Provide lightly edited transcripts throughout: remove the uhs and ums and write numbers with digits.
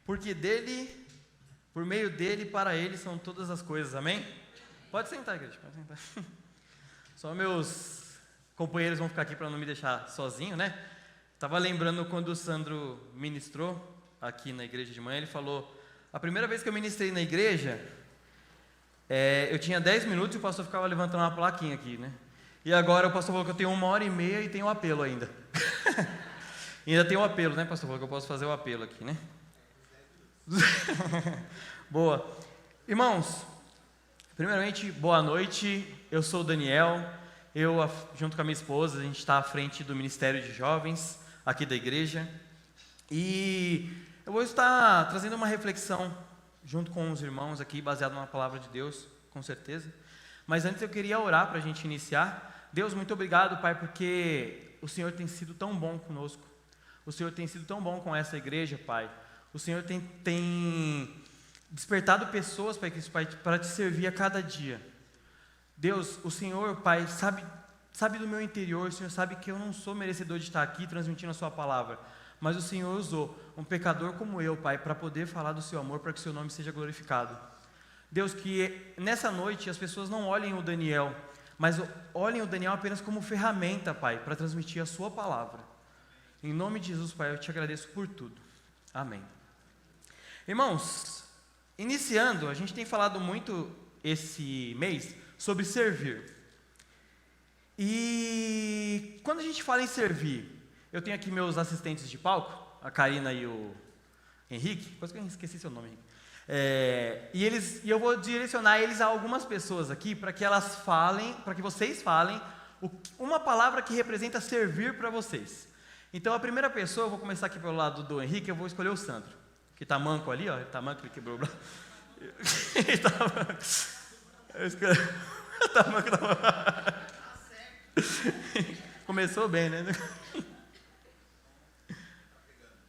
porque dele, por meio dele, para ele são todas as coisas, amém? Pode sentar, igreja, pode sentar. Só meus companheiros vão ficar aqui para não me deixar sozinho, né? Estava lembrando quando o Sandro ministrou aqui na igreja de manhã, ele falou, a primeira vez que eu ministrei na igreja, eu tinha 10 minutos e o pastor ficava levantando uma plaquinha aqui, né? E agora o pastor falou que eu tenho 1h30 e tenho um apelo ainda. E ainda tem um apelo, né, pastor? Falou que eu posso fazer o apelo aqui, né? Boa. Irmãos, primeiramente, boa noite. Eu sou o Daniel. Eu, junto com a minha esposa, a gente está à frente do Ministério de Jovens aqui da igreja. E eu vou estar trazendo uma reflexão junto com os irmãos aqui, baseado na palavra de Deus, com certeza. Mas antes eu queria orar para a gente iniciar. Deus, muito obrigado, Pai, porque o Senhor tem sido tão bom conosco. O Senhor tem sido tão bom com essa igreja, Pai. O Senhor tem despertado pessoas, Pai, para te servir a cada dia. Deus, o Senhor, Pai, sabe do meu interior, o Senhor sabe que eu não sou merecedor de estar aqui transmitindo a sua palavra. Mas o Senhor usou um pecador como eu, Pai, para poder falar do seu amor, para que o seu nome seja glorificado. Deus, que nessa noite as pessoas não olhem o Daniel, mas olhem o Daniel apenas como ferramenta, Pai, para transmitir a sua palavra. Em nome de Jesus, Pai, eu te agradeço por tudo. Amém. Irmãos, iniciando, a gente tem falado muito esse mês sobre servir. E quando a gente fala em servir, eu tenho aqui meus assistentes de palco, a Karina e o Henrique, quase que eu esqueci seu nome, Henrique. E eu vou direcionar eles a algumas pessoas aqui, para que elas falem, para que vocês falem uma palavra que representa servir para vocês. Então a primeira pessoa, eu vou começar aqui pelo lado do Henrique, eu vou escolher o Sandro, que está manco ali, ó, ele está manco, ele quebrou o braço. Ele está manco. Está manco, Começou bem, né?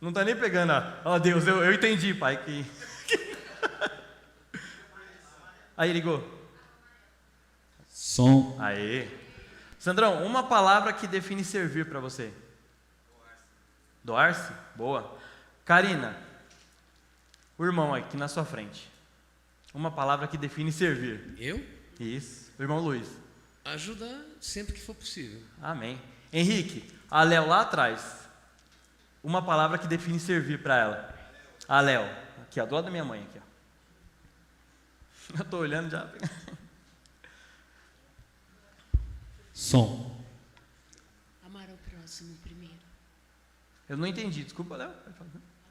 Não está nem pegando, ó Deus, eu entendi, Pai, que... Aí, ligou. Som. Aê. Sandrão, uma palavra que define servir para você. Doar-se. Boa. Karina, o irmão aqui na sua frente. Uma palavra que define servir. Eu? Isso. O irmão Luiz. Ajudar sempre que for possível. Amém. Henrique, a Léo lá atrás. Uma palavra que define servir para ela. A Léo. Aqui, ó, do lado da minha mãe. Aqui, ó. Eu estou olhando já. Som. Amar ao próximo primeiro. Eu não entendi, desculpa, Léo.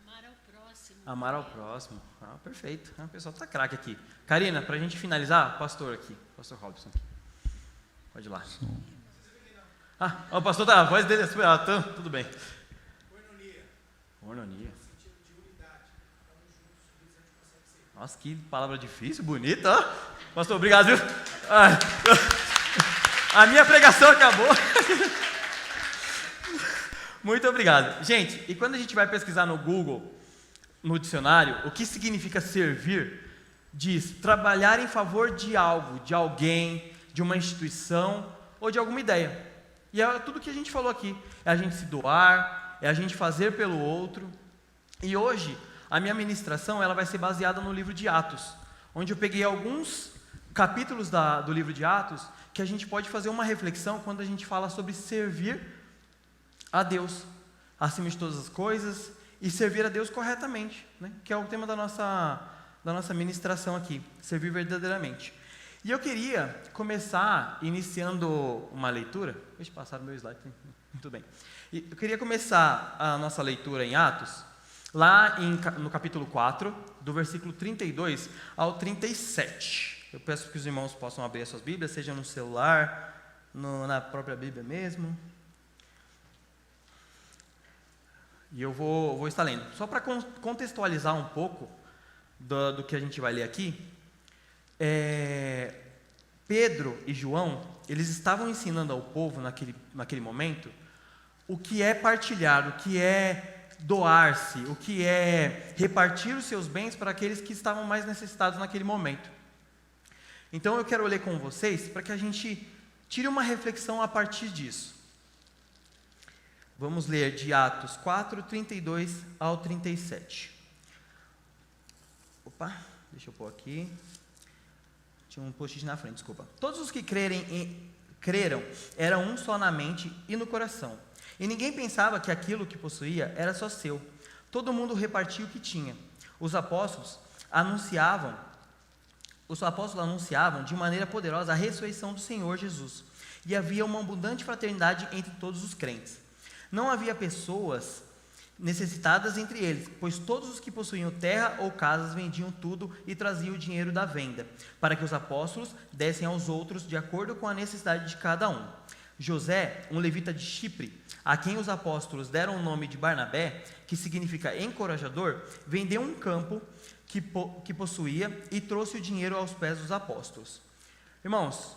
Amar ao próximo. Amar ao próximo. Ah, perfeito. O pessoal está craque aqui. Karina, para a gente finalizar, pastor aqui. Pastor Robson. Pode ir lá. Som. Ah, o pastor tá, a voz dele é super alta, tudo bem. Ornonia. Nossa, que palavra difícil, bonita, ó. Pastor, obrigado, viu? A minha pregação acabou. Muito obrigado. Gente, e quando a gente vai pesquisar no Google, no dicionário, o que significa servir, diz trabalhar em favor de algo, de alguém, de uma instituição ou de alguma ideia. E é tudo que a gente falou aqui. É a gente se doar, é a gente fazer pelo outro. E hoje, a minha ministração ela vai ser baseada no livro de Atos, onde eu peguei alguns capítulos do livro de Atos que a gente pode fazer uma reflexão quando a gente fala sobre servir a Deus acima de todas as coisas e servir a Deus corretamente, né? Que é o tema da nossa ministração aqui, servir verdadeiramente. E eu queria começar iniciando uma leitura. Deixa eu passar o meu slide. Muito bem. Eu queria começar a nossa leitura em Atos, lá no capítulo 4, do versículo 32 ao 37. Eu peço que os irmãos possam abrir as suas Bíblias, seja no celular, na própria Bíblia mesmo. E eu vou estar lendo. Só para contextualizar um pouco do que a gente vai ler aqui, Pedro e João, eles estavam ensinando ao povo naquele momento o que é partilhar, o que é doar-se, o que é repartir os seus bens para aqueles que estavam mais necessitados naquele momento. Então eu quero ler com vocês para que a gente tire uma reflexão a partir disso. Vamos ler de Atos 4, 32 ao 37. Opa, deixa eu pôr aqui. Tinha um post-it na frente, desculpa. Todos os que creram eram um só na mente e no coração. E ninguém pensava que aquilo que possuía era só seu. Todo mundo repartia o que tinha. Os apóstolos anunciavam de maneira poderosa a ressurreição do Senhor Jesus. E havia uma abundante fraternidade entre todos os crentes. Não havia pessoas necessitadas entre eles, pois todos os que possuíam terra ou casas vendiam tudo e traziam o dinheiro da venda, para que os apóstolos dessem aos outros de acordo com a necessidade de cada um. José, um levita de Chipre, a quem os apóstolos deram o nome de Barnabé, que significa encorajador, vendeu um campo que possuía e trouxe o dinheiro aos pés dos apóstolos. Irmãos,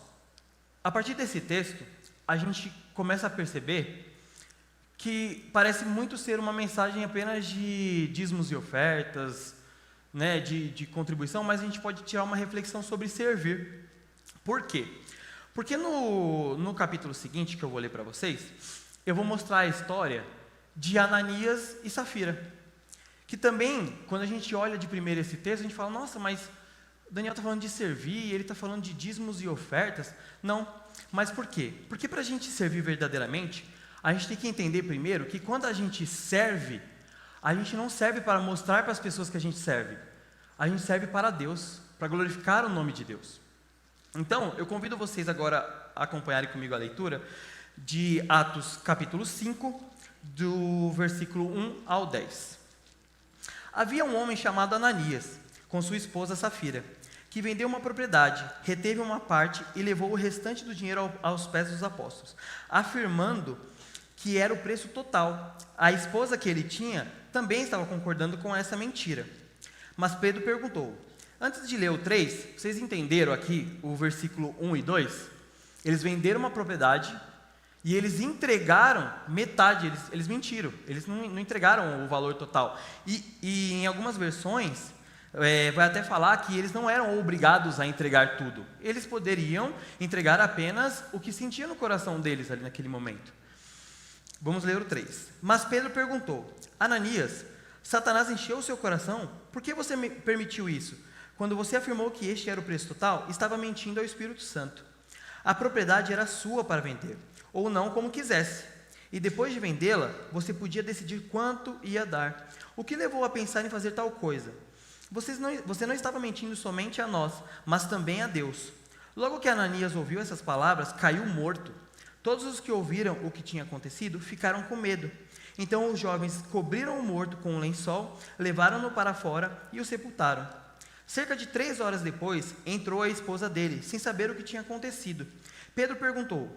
a partir desse texto, a gente começa a perceber que parece muito ser uma mensagem apenas de dízimos e ofertas, né, de contribuição, mas a gente pode tirar uma reflexão sobre servir. Por quê? Porque no capítulo seguinte, que eu vou ler para vocês, eu vou mostrar a história de Ananias e Safira, que também, quando a gente olha de primeiro esse texto, a gente fala, nossa, mas o Daniel está falando de servir, ele está falando de dízimos e ofertas. Não, mas por quê? Porque para a gente servir verdadeiramente, a gente tem que entender primeiro que quando a gente serve, a gente não serve para mostrar para as pessoas que a gente serve. A gente serve para Deus, para glorificar o nome de Deus. Então, eu convido vocês agora a acompanharem comigo a leitura de Atos capítulo 5, do versículo 1 ao 10. Havia um homem chamado Ananias, com sua esposa Safira, que vendeu uma propriedade, reteve uma parte e levou o restante do dinheiro aos pés dos apóstolos, afirmando que era o preço total. A esposa que ele tinha também estava concordando com essa mentira. Mas Pedro perguntou, antes de ler o 3, vocês entenderam aqui o versículo 1 e 2? Eles venderam uma propriedade e eles entregaram metade, eles mentiram, eles não entregaram o valor total. E em algumas versões, vai até falar que eles não eram obrigados a entregar tudo. Eles poderiam entregar apenas o que sentia no coração deles ali naquele momento. Vamos ler o 3. Mas Pedro perguntou, Ananias, Satanás encheu o seu coração? Por que você me permitiu isso? Quando você afirmou que este era o preço total, estava mentindo ao Espírito Santo. A propriedade era sua para vender, ou não como quisesse. E depois de vendê-la, você podia decidir quanto ia dar. O que levou a pensar em fazer tal coisa? Você não estava mentindo somente a nós, mas também a Deus. Logo que Ananias ouviu essas palavras, caiu morto. Todos os que ouviram o que tinha acontecido ficaram com medo. Então os jovens cobriram o morto com um lençol, levaram-no para fora e o sepultaram. Cerca de 3 horas depois, entrou a esposa dele, sem saber o que tinha acontecido. Pedro perguntou,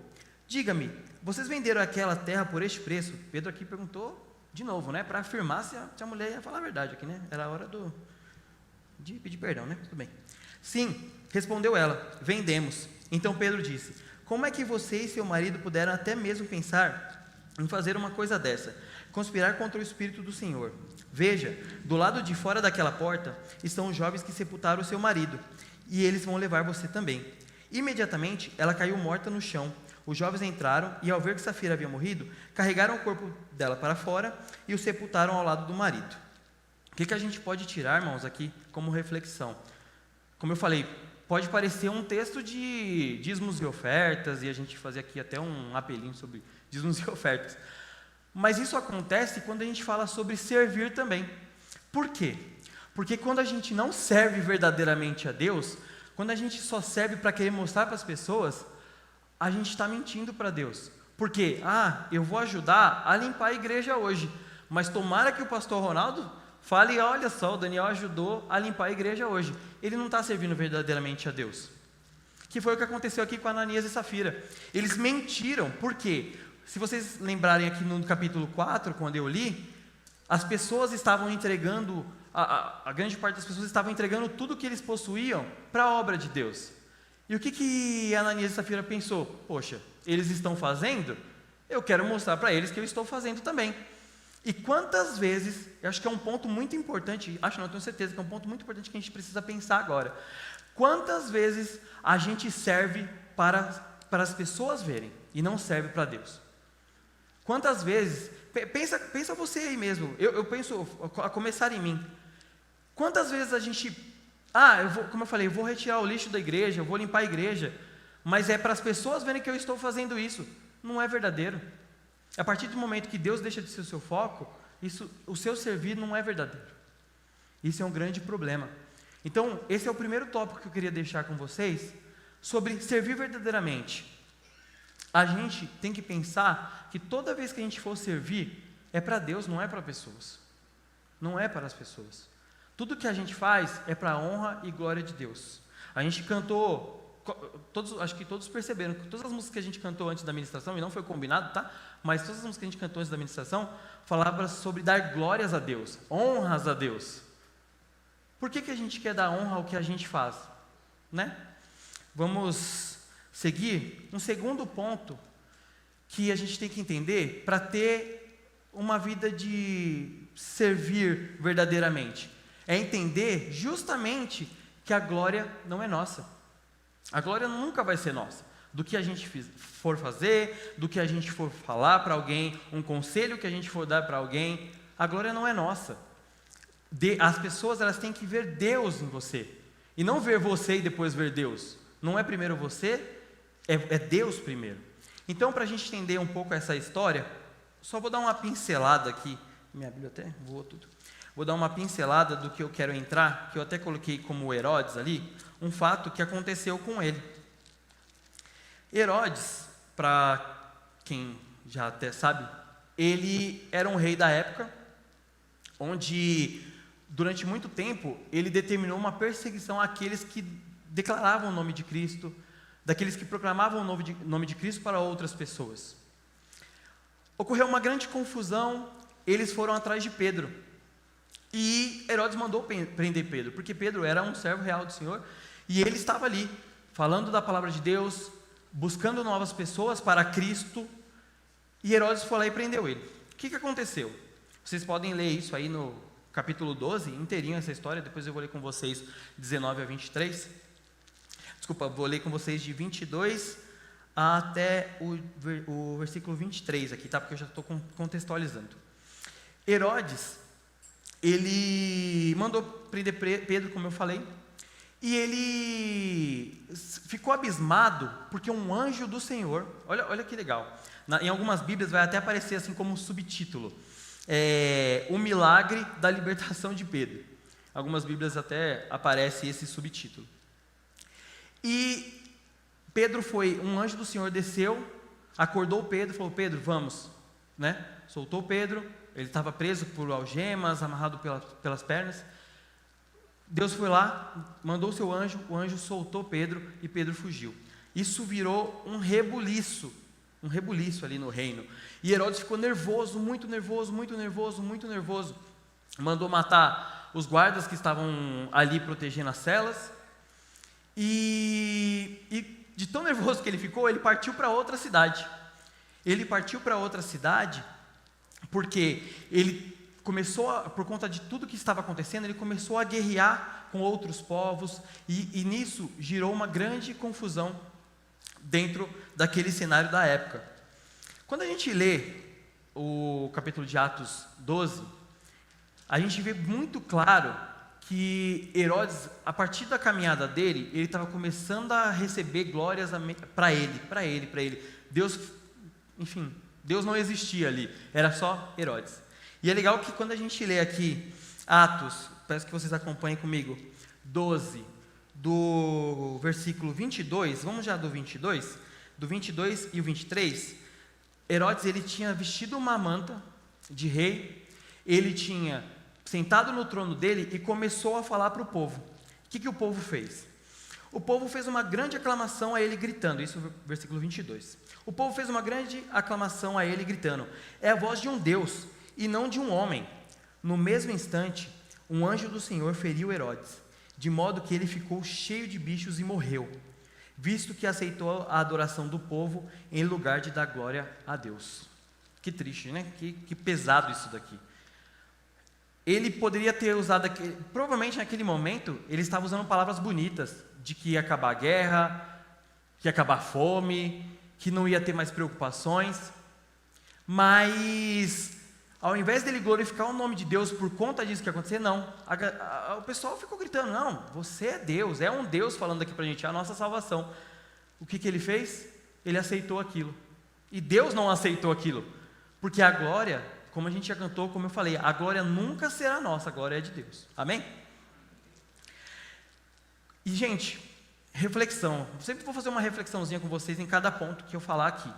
diga-me, vocês venderam aquela terra por este preço? Pedro aqui perguntou de novo, né, para afirmar se a mulher ia falar a verdade aqui, né? Era a hora de pedir perdão, né? Tudo bem. Sim, respondeu ela, vendemos. Então Pedro disse, como é que você e seu marido puderam até mesmo pensar em fazer uma coisa dessa? Conspirar contra o Espírito do Senhor. Veja, do lado de fora daquela porta estão os jovens que sepultaram o seu marido, e eles vão levar você também. Imediatamente ela caiu morta no chão. Os jovens entraram e, ao ver que Safira havia morrido, carregaram o corpo dela para fora e o sepultaram ao lado do marido. O que a gente pode tirar, irmãos, aqui como reflexão? Como eu falei, pode parecer um texto de dízimos e ofertas, e a gente fazer aqui até um apelinho sobre dízimos e ofertas. Mas isso acontece quando a gente fala sobre servir também. Por quê? Porque quando a gente não serve verdadeiramente a Deus, quando a gente só serve para querer mostrar para as pessoas, a gente está mentindo para Deus. Porque, eu vou ajudar a limpar a igreja hoje, mas tomara que o pastor Ronaldo fale, olha só, o Daniel ajudou a limpar a igreja hoje. Ele não está servindo verdadeiramente a Deus. Que foi o que aconteceu aqui com Ananias e Safira. Eles mentiram, por quê? Se vocês lembrarem aqui no capítulo 4, quando eu li, as pessoas estavam entregando, a grande parte das pessoas estavam entregando tudo que eles possuíam para a obra de Deus. E o que Ananias e Safira pensou? Poxa, eles estão fazendo, eu quero mostrar para eles que eu estou fazendo também. E quantas vezes, eu acho que é um ponto muito importante, tenho certeza que é um ponto muito importante que a gente precisa pensar agora. Quantas vezes a gente serve para as pessoas verem e não serve para Deus? Quantas vezes, pensa você aí mesmo, eu penso, a começar em mim, Quantas vezes a gente, como eu falei, eu vou retirar o lixo da igreja, eu vou limpar a igreja, mas é para as pessoas verem que eu estou fazendo isso. Não é verdadeiro. A partir do momento que Deus deixa de ser o seu foco, o seu servir não é verdadeiro. Isso é um grande problema. Então, esse é o primeiro tópico que eu queria deixar com vocês, sobre servir verdadeiramente. A gente tem que pensar que toda vez que a gente for servir, é para Deus, não é para pessoas. Não é para as pessoas. Tudo que a gente faz é para a honra e glória de Deus. A gente cantou, acho que todos perceberam, que todas as músicas que a gente cantou antes da ministração, e não foi combinado, tá? Mas todas as músicas que a gente cantou antes da ministração, falavam sobre dar glórias a Deus, honras a Deus. Por que a gente quer dar honra ao que a gente faz? Né? Vamos seguir. Um segundo ponto que a gente tem que entender para ter uma vida de servir verdadeiramente. É entender justamente que a glória não é nossa. A glória nunca vai ser nossa. Do que a gente for fazer, do que a gente for falar para alguém, um conselho que a gente for dar para alguém, a glória não é nossa. As pessoas, elas têm que ver Deus em você, e não ver você e depois ver Deus. Não é primeiro você, é Deus primeiro. Então, para a gente entender um pouco essa história, só vou dar uma pincelada aqui. Minha Bíblia até voou tudo. Vou dar uma pincelada do que eu quero entrar, que eu até coloquei como Herodes ali, um fato que aconteceu com ele. Herodes, para quem já até sabe, ele era um rei da época, onde durante muito tempo ele determinou uma perseguição àqueles que declaravam o nome de Cristo, daqueles que proclamavam o nome de Cristo para outras pessoas. Ocorreu uma grande confusão, eles foram atrás de Pedro, e Herodes mandou prender Pedro, porque Pedro era um servo real do Senhor, e ele estava ali, falando da palavra de Deus, buscando novas pessoas para Cristo, e Herodes foi lá e prendeu ele. O que aconteceu? Vocês podem ler isso aí no capítulo 12, inteirinho essa história, depois eu vou ler com vocês 19 a 23. Desculpa, vou ler com vocês de 22 até o versículo 23 aqui, tá? Porque eu já estou contextualizando. Herodes, ele mandou prender Pedro, como eu falei, e ele ficou abismado, porque um anjo do Senhor, olha que legal, em algumas Bíblias vai até aparecer assim como um subtítulo, o milagre da libertação de Pedro. Algumas Bíblias até aparece esse subtítulo. E Pedro um anjo do Senhor desceu, acordou Pedro, falou: Pedro, vamos, né? Soltou Pedro, ele estava preso por algemas, amarrado pelas pernas. Deus foi lá, mandou o seu anjo, o anjo soltou Pedro e Pedro fugiu. Isso virou um rebuliço ali no reino. E Herodes ficou nervoso, muito nervoso, muito nervoso, muito nervoso. Mandou matar os guardas que estavam ali protegendo as celas. E de tão nervoso que ele ficou, ele partiu para outra cidade. Ele partiu para outra cidade porque ele começou, por conta de tudo que estava acontecendo, ele começou a guerrear com outros povos, e nisso girou uma grande confusão dentro daquele cenário da época. Quando a gente lê o capítulo de Atos 12, a gente vê muito claro que Herodes, a partir da caminhada dele, ele estava começando a receber glórias para ele. Deus, enfim, Deus não existia ali, era só Herodes. E é legal que quando a gente lê aqui Atos, peço que vocês acompanhem comigo, 12, do versículo 22, vamos já do 22 e o 23, Herodes, ele tinha vestido uma manta de rei, ele tinha sentado no trono dele e começou a falar para o povo. O que o povo fez? O povo fez uma grande aclamação a ele gritando, isso é o versículo 22. O povo fez uma grande aclamação a ele gritando: é a voz de um Deus e não de um homem. No mesmo instante, um anjo do Senhor feriu Herodes, de modo que ele ficou cheio de bichos e morreu, visto que aceitou a adoração do povo em lugar de dar glória a Deus. Que triste, né? Que pesado isso daqui. Ele poderia ter usado, provavelmente naquele momento, ele estava usando palavras bonitas, de que ia acabar a guerra, que ia acabar a fome, que não ia ter mais preocupações, mas ao invés dele glorificar o nome de Deus por conta disso que aconteceu, não. O pessoal ficou gritando, não, você é Deus, é um Deus falando aqui pra gente, é a nossa salvação. O que ele fez? Ele aceitou aquilo. E Deus não aceitou aquilo. Porque a glória, como a gente já cantou, como eu falei, a glória nunca será nossa, a glória é de Deus. Amém? E, gente, reflexão. Eu sempre vou fazer uma reflexãozinha com vocês em cada ponto que eu falar aqui.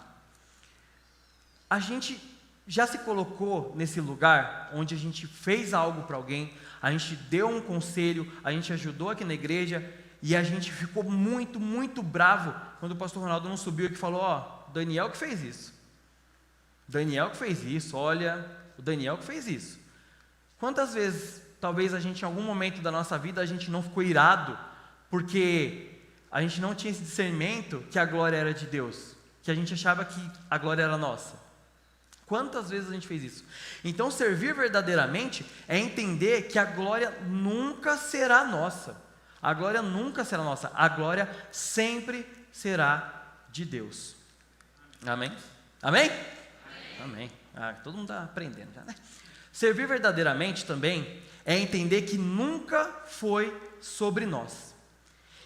A gente já se colocou nesse lugar onde a gente fez algo para alguém, a gente deu um conselho, a gente ajudou aqui na igreja e a gente ficou muito, muito bravo quando o pastor Ronaldo não subiu e falou, ó, Daniel que fez isso. Daniel que fez isso, olha, o Daniel que fez isso. Quantas vezes, talvez a gente em algum momento da nossa vida, a gente não ficou irado, porque a gente não tinha esse discernimento que a glória era de Deus, que a gente achava que a glória era nossa. Quantas vezes a gente fez isso? Então, servir verdadeiramente é entender que a glória nunca será nossa. A glória nunca será nossa. A glória sempre será de Deus. Amém? Amém? Amém. Todo mundo está aprendendo já, né? Servir verdadeiramente também é entender que nunca foi sobre nós.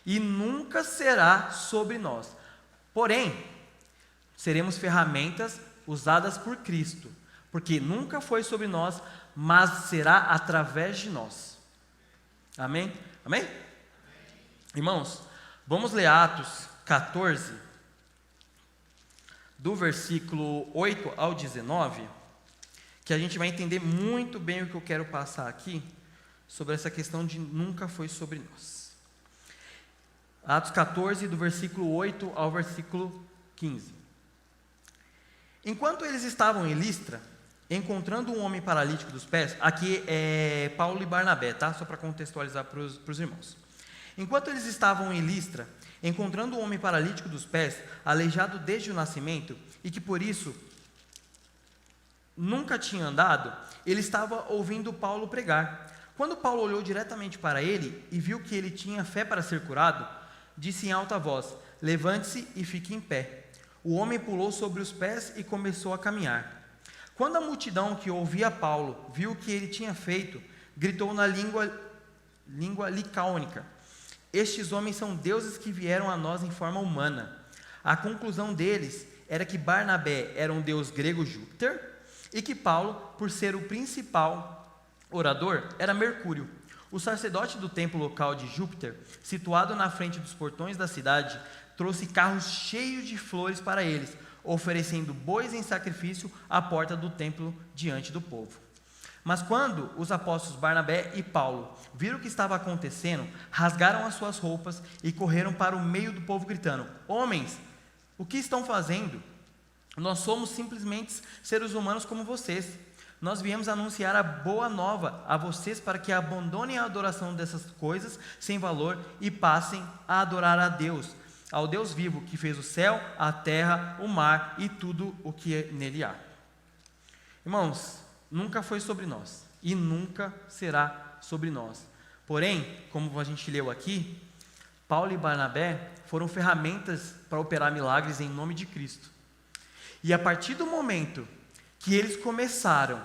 E nunca será sobre nós. Porém, seremos ferramentas usadas por Cristo, porque nunca foi sobre nós, mas será através de nós. Amém? Amém? Irmãos, vamos ler Atos 14, do versículo 8 ao 19, que a gente vai entender muito bem o que eu quero passar aqui, sobre essa questão de nunca foi sobre nós. Atos 14, do versículo 8 ao versículo 15. Enquanto eles estavam em Listra, encontrando um homem paralítico dos pés, aqui é Paulo e Barnabé, tá? Só para contextualizar para os irmãos. Enquanto eles estavam em Listra, encontrando um homem paralítico dos pés, aleijado desde o nascimento, e que por isso nunca tinha andado, ele estava ouvindo Paulo pregar. Quando Paulo olhou diretamente para ele e viu que ele tinha fé para ser curado, disse em alta voz, levante-se e fique em pé. O homem pulou sobre os pés e começou a caminhar. Quando a multidão que ouvia Paulo viu o que ele tinha feito, gritou na língua licáonica, estes homens são deuses que vieram a nós em forma humana. A conclusão deles era que Barnabé era um deus grego Júpiter e que Paulo, por ser o principal orador, era Mercúrio. O sacerdote do templo local de Júpiter, situado na frente dos portões da cidade, trouxe carros cheios de flores para eles, oferecendo bois em sacrifício à porta do templo diante do povo. Mas quando os apóstolos Barnabé e Paulo viram o que estava acontecendo, rasgaram as suas roupas e correram para o meio do povo gritando, homens, o que estão fazendo? Nós somos simplesmente seres humanos como vocês. Nós viemos anunciar a boa nova a vocês para que abandonem a adoração dessas coisas sem valor e passem a adorar a Deus, ao Deus vivo que fez o céu, a terra, o mar e tudo o que nele há. Irmãos, nunca foi sobre nós e nunca será sobre nós. Porém, como a gente leu aqui, Paulo e Barnabé foram ferramentas para operar milagres em nome de Cristo. E a partir do momento que eles começaram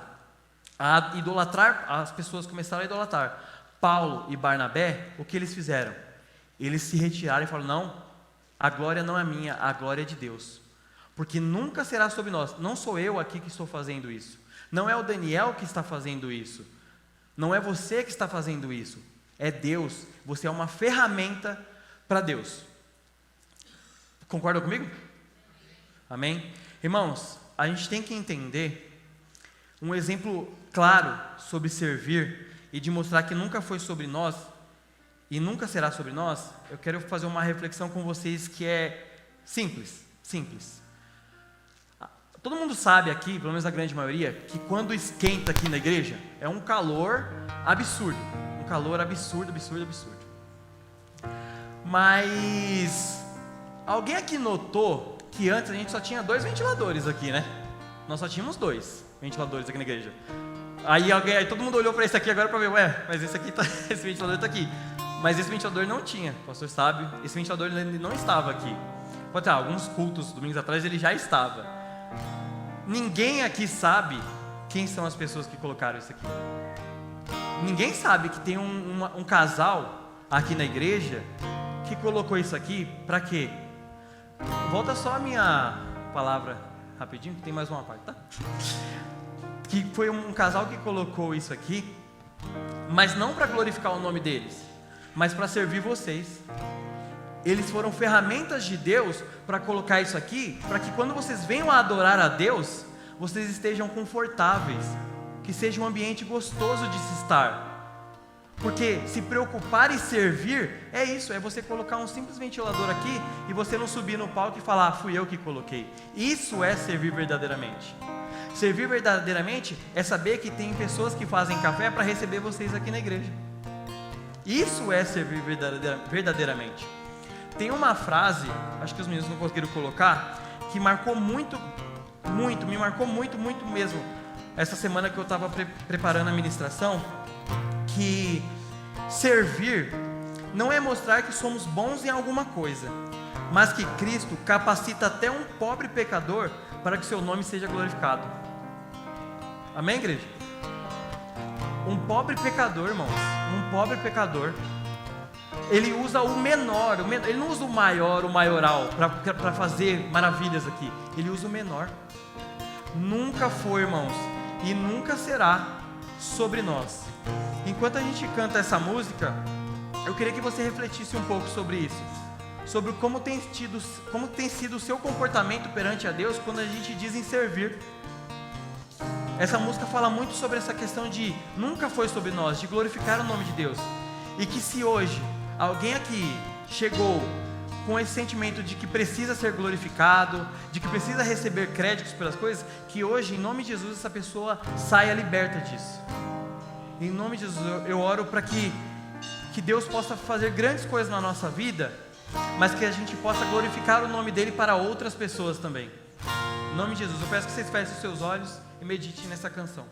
a idolatrar, as pessoas começaram a idolatrar Paulo e Barnabé, o que eles fizeram? Eles se retiraram e falaram, não, a glória não é minha, a glória é de Deus. Porque nunca será sobre nós. Não sou eu aqui que estou fazendo isso. Não é o Daniel que está fazendo isso. Não é você que está fazendo isso. É Deus. Você é uma ferramenta para Deus. Concordam comigo? Amém? Irmãos, a gente tem que entender um exemplo claro sobre servir e de mostrar que nunca foi sobre nós e nunca será sobre nós. Eu quero fazer uma reflexão com vocês que é simples. Todo mundo sabe aqui, pelo menos a grande maioria, que quando esquenta aqui na igreja, é um calor absurdo. Um calor absurdo. Mas alguém aqui notou que antes a gente só tinha 2 ventiladores aqui, né? Nós só tínhamos 2 ventiladores aqui na igreja. Aí todo mundo olhou para esse aqui agora para ver, mas esse ventilador está aqui. Mas esse ventilador não tinha, o pastor sabe, esse ventilador ele não estava aqui. Pode ter alguns cultos, domingos atrás, ele já estava. Ninguém aqui sabe quem são as pessoas que colocaram isso aqui. Ninguém sabe que tem um casal aqui na igreja que colocou isso aqui para quê? Volta só a minha palavra rapidinho, que tem mais uma parte, tá? Que foi um casal que colocou isso aqui, mas não para glorificar o nome deles, mas para servir vocês. Eles foram ferramentas de Deus para colocar isso aqui, para que quando vocês venham a adorar a Deus, vocês estejam confortáveis, que seja um ambiente gostoso de se estar. Porque se preocupar e servir, é isso, é você colocar um simples ventilador aqui e você não subir no palco e falar, fui eu que coloquei. Isso é servir verdadeiramente. Servir verdadeiramente é saber que tem pessoas que fazem café para receber vocês aqui na igreja. Isso é servir verdadeiramente. Tem uma frase, acho que os meninos não conseguiram colocar, que marcou muito, me marcou muito mesmo, essa semana que eu estava preparando a ministração, que servir não é mostrar que somos bons em alguma coisa, mas que Cristo capacita até um pobre pecador para que seu nome seja glorificado. Amém, igreja? Um pobre pecador, irmãos, um pobre pecador, ele usa o menor, ele não usa o maior, o maioral, para fazer maravilhas aqui, ele usa o menor. Nunca foi, irmãos, e nunca será sobre nós. Enquanto a gente canta essa música, eu queria que você refletisse um pouco sobre isso, sobre como tem sido o seu comportamento perante a Deus quando a gente diz em servir. Essa música fala muito sobre essa questão de nunca foi sobre nós, de glorificar o nome de Deus. E que se hoje alguém aqui chegou com esse sentimento de que precisa ser glorificado, de que precisa receber créditos pelas coisas, que hoje, em nome de Jesus, essa pessoa saia liberta disso. Em nome de Jesus, eu oro para que Deus possa fazer grandes coisas na nossa vida, mas que a gente possa glorificar o nome dEle para outras pessoas também. Em nome de Jesus, eu peço que vocês fechem os seus olhos e meditem nessa canção.